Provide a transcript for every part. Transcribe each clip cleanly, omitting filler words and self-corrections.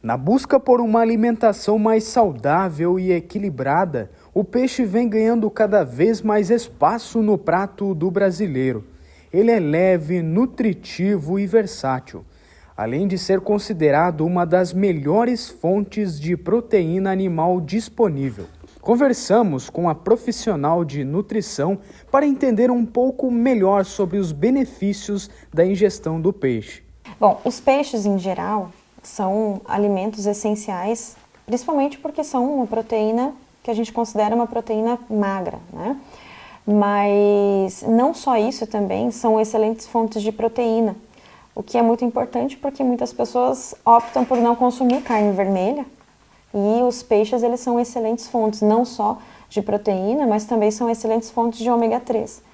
Na busca por uma alimentação mais saudável e equilibrada, o peixe vem ganhando cada vez mais espaço no prato do brasileiro. Ele é leve, nutritivo e versátil, além de ser considerado uma das melhores fontes de proteína animal disponível. Conversamos com a profissional de nutrição para entender um pouco melhor sobre os benefícios da ingestão do peixe. Bom, os peixes em geral são alimentos essenciais, principalmente porque são uma proteína que a gente considera uma proteína magra, né? Mas não só isso, também são excelentes fontes de proteína, o que é muito importante porque muitas pessoas optam por não consumir carne vermelha e os peixes eles são excelentes fontes não só de proteína, mas também são excelentes fontes de ômega 3.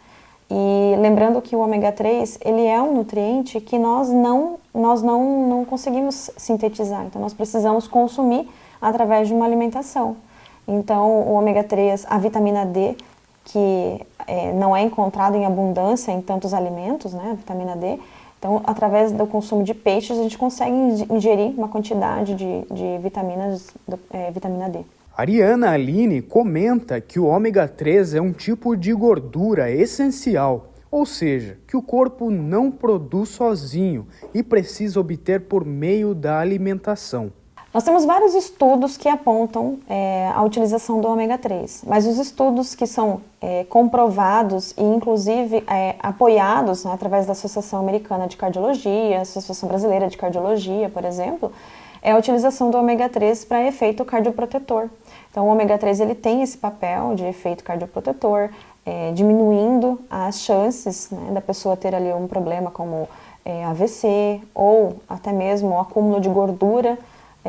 E lembrando que o ômega 3 ele é um nutriente que nós não conseguimos sintetizar, então nós precisamos consumir através de uma alimentação. Então o ômega 3, a vitamina D, que não é encontrada em abundância em tantos alimentos, né, a vitamina D, então através do consumo de peixes a gente consegue ingerir uma quantidade de vitamina D. Ariana Aline comenta que o ômega 3 é um tipo de gordura essencial, ou seja, que o corpo não produz sozinho e precisa obter por meio da alimentação. Nós temos vários estudos que apontam a utilização do ômega 3, mas os estudos que são comprovados e inclusive apoiados, né, através da Associação Americana de Cardiologia, Associação Brasileira de Cardiologia, por exemplo, é a utilização do ômega 3 para efeito cardioprotetor. Então o ômega 3 ele tem esse papel de efeito cardioprotetor, diminuindo as chances, né, da pessoa ter ali um problema como AVC ou até mesmo o acúmulo de gordura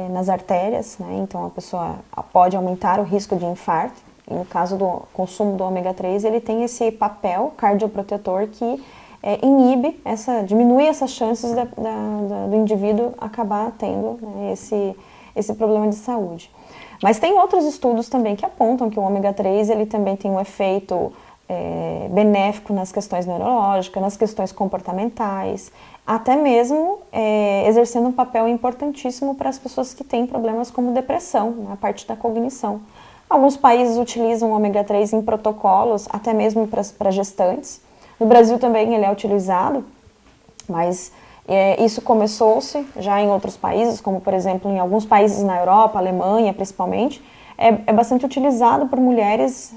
nas artérias, né? Então a pessoa pode aumentar o risco de infarto. E no caso do consumo do ômega 3, ele tem esse papel cardioprotetor que diminui essas chances do indivíduo acabar tendo, né, esse problema de saúde. Mas tem outros estudos também que apontam que o ômega 3 ele também tem um efeito benéfico nas questões neurológicas, nas questões comportamentais, até mesmo exercendo um papel importantíssimo para as pessoas que têm problemas como depressão, na parte da cognição. Alguns países utilizam o ômega 3 em protocolos, até mesmo para gestantes. No Brasil também ele é utilizado, mas isso começou-se já em outros países, como por exemplo em alguns países na Europa, Alemanha principalmente, é bastante utilizado por mulheres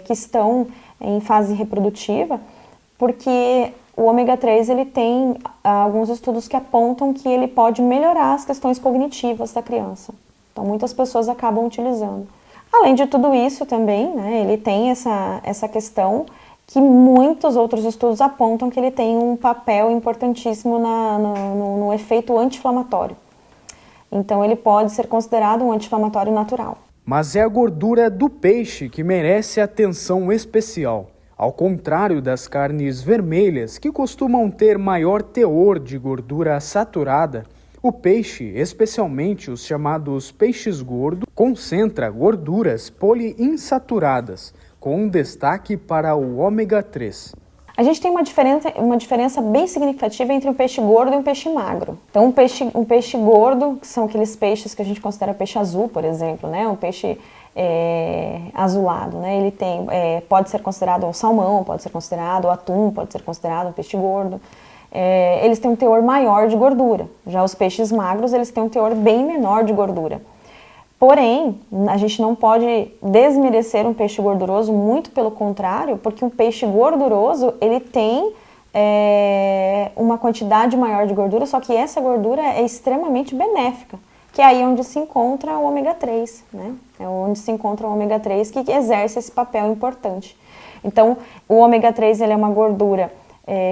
que estão em fase reprodutiva, porque o ômega 3 ele tem alguns estudos que apontam que ele pode melhorar as questões cognitivas da criança. Então muitas pessoas acabam utilizando. Além de tudo isso também, né, ele tem essa questão que muitos outros estudos apontam que ele tem um papel importantíssimo no efeito anti-inflamatório. Então ele pode ser considerado um anti-inflamatório natural. Mas é a gordura do peixe que merece atenção especial. Ao contrário das carnes vermelhas, que costumam ter maior teor de gordura saturada, o peixe, especialmente os chamados peixes gordos, concentra gorduras poliinsaturadas, com um destaque para o ômega 3. A gente tem uma diferença bem significativa entre um peixe gordo e um peixe magro. Então, um peixe gordo, que são aqueles peixes que a gente considera peixe azul, por exemplo, né? Um peixe azulado, né? Ele pode ser considerado um salmão, pode ser considerado atum, pode ser considerado um peixe gordo. Eles têm um teor maior de gordura. Já os peixes magros, eles têm um teor bem menor de gordura. Porém, a gente não pode desmerecer um peixe gorduroso, muito pelo contrário, porque um peixe gorduroso, ele tem uma quantidade maior de gordura, só que essa gordura é extremamente benéfica, que é aí onde se encontra o ômega 3, né? É onde se encontra o ômega 3 que exerce esse papel importante. Então, o ômega 3 ele é uma gordura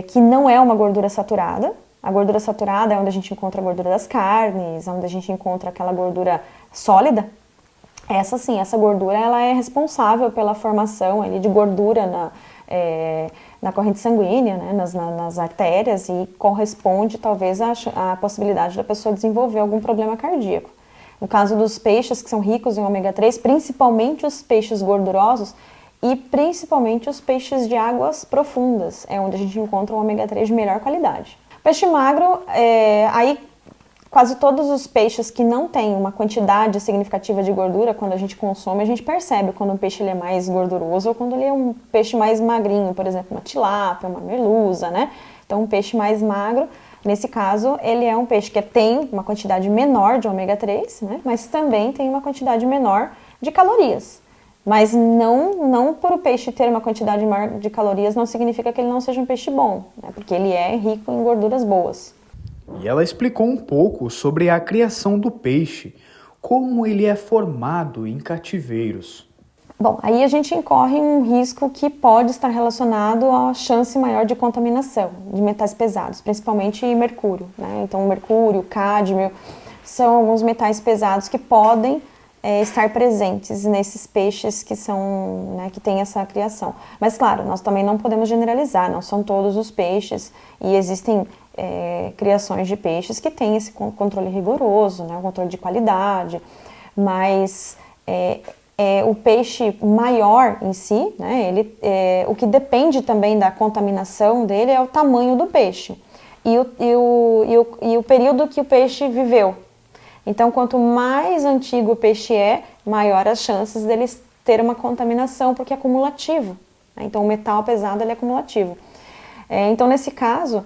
que não é uma gordura saturada. A gordura saturada é onde a gente encontra a gordura das carnes, onde a gente encontra aquela gordura sólida. Essa sim, essa gordura ela é responsável pela formação ali, de gordura na corrente sanguínea, né, nas artérias, e corresponde talvez à possibilidade da pessoa desenvolver algum problema cardíaco. No caso dos peixes que são ricos em ômega 3, principalmente os peixes gordurosos e principalmente os peixes de águas profundas, é onde a gente encontra o ômega 3 de melhor qualidade. Peixe magro, aí quase todos os peixes que não têm uma quantidade significativa de gordura, quando a gente consome, a gente percebe quando um peixe ele é mais gorduroso ou quando ele é um peixe mais magrinho, por exemplo, uma tilápia, uma merluza, né? Então, um peixe mais magro, nesse caso, ele é um peixe que tem uma quantidade menor de ômega 3, né? Mas também tem uma quantidade menor de calorias. Mas não por o peixe ter uma quantidade maior de calorias não significa que ele não seja um peixe bom, né? Porque ele é rico em gorduras boas. E ela explicou um pouco sobre a criação do peixe, como ele é formado em cativeiros. Bom, aí a gente incorre um risco que pode estar relacionado à chance maior de contaminação de metais pesados, principalmente mercúrio, né? Então, mercúrio, cádmio, são alguns metais pesados que podem estar presentes nesses peixes que são, né, que têm essa criação. Mas claro, nós também não podemos generalizar, não são todos os peixes e existem criações de peixes que têm esse controle rigoroso, né, o controle de qualidade, mas o peixe maior em si, né, o que depende também da contaminação dele é o tamanho do peixe e o período que o peixe viveu. Então, quanto mais antigo o peixe é, maior as chances dele ter uma contaminação, porque é acumulativo, né? Então, o metal pesado ele é acumulativo. Então, nesse caso,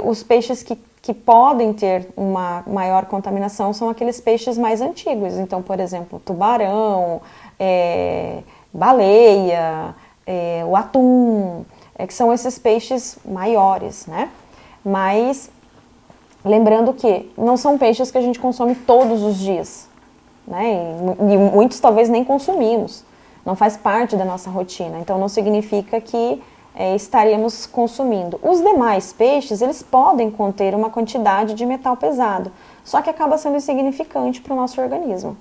os peixes que podem ter uma maior contaminação são aqueles peixes mais antigos. Então, por exemplo, tubarão, baleia, o atum, que são esses peixes maiores, né? Mas lembrando que não são peixes que a gente consome todos os dias, né? E muitos talvez nem consumimos, não faz parte da nossa rotina, então não significa que estaremos consumindo. Os demais peixes, eles podem conter uma quantidade de metal pesado, só que acaba sendo insignificante para o nosso organismo.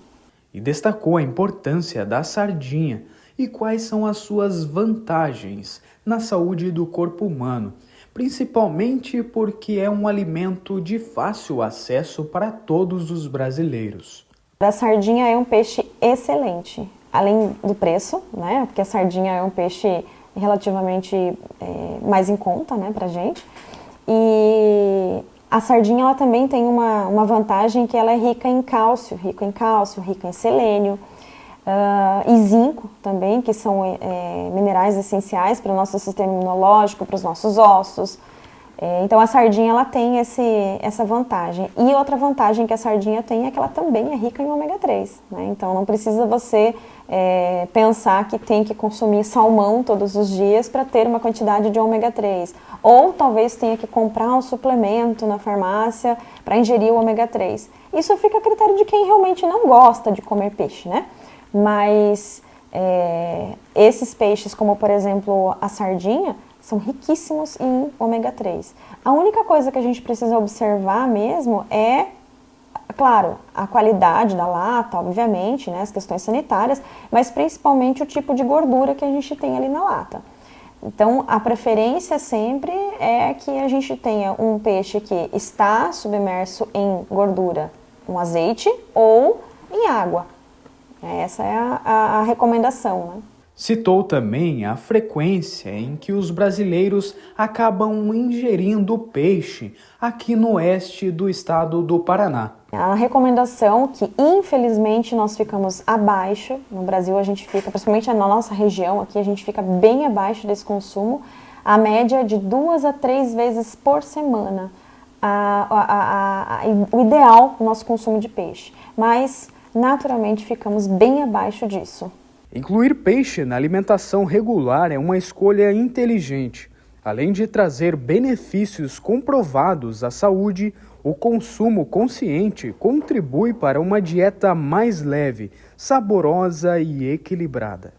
E destacou a importância da sardinha e quais são as suas vantagens na saúde do corpo humano, principalmente porque é um alimento de fácil acesso para todos os brasileiros. A sardinha é um peixe excelente, além do preço, né? Porque a sardinha é um peixe relativamente mais em conta, né, pra gente. E a sardinha ela também tem uma vantagem que ela é rica em cálcio, rica em selênio, e zinco também, que são minerais essenciais para o nosso sistema imunológico, para os nossos ossos. Então a sardinha ela tem essa vantagem. E outra vantagem que a sardinha tem é que ela também é rica em ômega 3, né? Então não precisa você pensar que tem que consumir salmão todos os dias para ter uma quantidade de ômega 3. Ou talvez tenha que comprar um suplemento na farmácia para ingerir o ômega 3. Isso fica a critério de quem realmente não gosta de comer peixe, né? Mas esses peixes, como por exemplo a sardinha, são riquíssimos em ômega 3. A única coisa que a gente precisa observar mesmo é, claro, a qualidade da lata, obviamente, né, as questões sanitárias, mas principalmente o tipo de gordura que a gente tem ali na lata. Então, a preferência sempre é que a gente tenha um peixe que está submerso em gordura, um azeite ou em água. Essa é a recomendação, né? Citou também a frequência em que os brasileiros acabam ingerindo peixe aqui no oeste do estado do Paraná. A recomendação que, infelizmente, nós ficamos abaixo, no Brasil a gente fica, principalmente na nossa região aqui, a gente fica bem abaixo desse consumo, a média é de 2 a 3 vezes por semana, o ideal o nosso consumo de peixe, mas naturalmente ficamos bem abaixo disso. Incluir peixe na alimentação regular é uma escolha inteligente. Além de trazer benefícios comprovados à saúde, o consumo consciente contribui para uma dieta mais leve, saborosa e equilibrada.